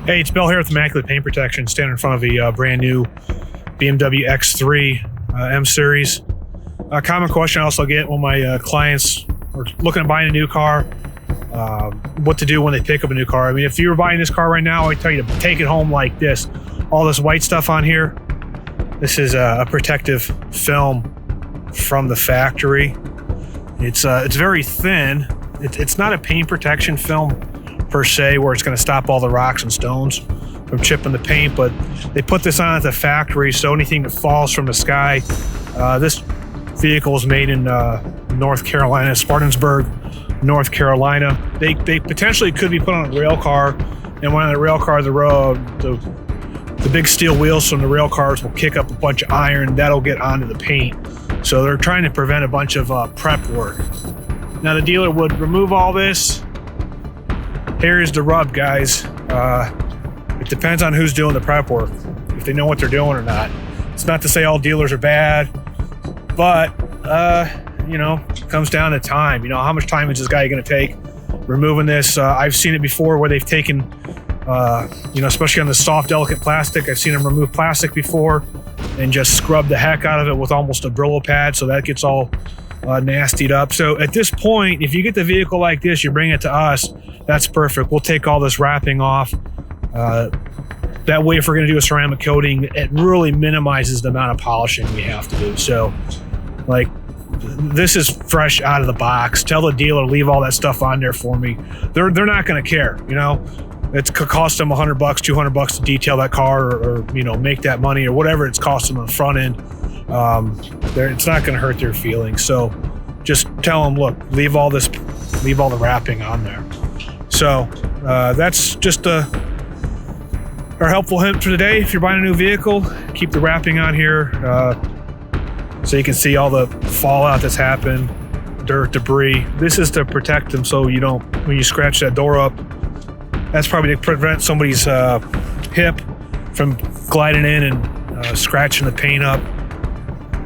Hey, it's Bill here with Immaculate Paint Protection, standing in front of a brand new BMW X3 M Series. A common question I also get when my clients are looking at buying a new car, what to do when they pick up a new car. I mean, if you were buying this car right now, I tell you to take it home like this. All this white stuff on here, this is a protective film from the factory. It's very thin. It's not a paint protection film per se, where it's going to stop all the rocks and stones from chipping the paint, but they put this on at the factory, so anything that falls from the sky. This vehicle is made in North Carolina, Spartansburg, North Carolina. They potentially could be put on a rail car, and when on the rail car, the big steel wheels from the rail cars will kick up a bunch of iron. That'll get onto the paint. So they're trying to prevent a bunch of prep work. Now the dealer would remove all this. Here's the rub, guys. It depends on who's doing the prep work, if they know what they're doing or not. It's not to say all dealers are bad, but it comes down to time. You know, how much time is this guy going to take removing this? I've seen it before where they've taken, especially on the soft, delicate plastic. I've seen them remove plastic before and just scrub the heck out of it with almost a Brillo pad, so that gets all nastied up. So at this point, if you get the vehicle like this, you bring it to us, that's perfect. We'll take all this wrapping off. That way, if we're going to do a ceramic coating, it really minimizes the amount of polishing we have to do. So, like, this is fresh out of the box. Tell the dealer, leave all that stuff on there for me. They're not going to care, you know. It could cost them $100, $200 to detail that car, or make that money, or whatever it's costing on the front end. It's not going to hurt their feelings. So just tell them, look, leave all the wrapping on there. So that's just our helpful hint for today. If you're buying a new vehicle, keep the wrapping on here so you can see all the fallout that's happened, dirt, debris. This is to protect them, so you don't, when you scratch that door up, that's probably to prevent somebody's hip from gliding in and scratching the paint up.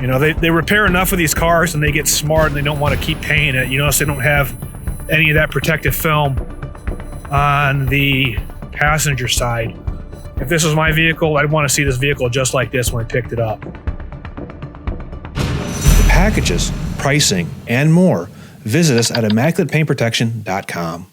You know, they repair enough of these cars and they get smart and they don't want to keep paying it. You notice they don't have any of that protective film on the passenger side. If this was my vehicle, I'd want to see this vehicle just like this when I picked it up. For packages, pricing, and more, visit us at ImmaculatePaintProtection.com.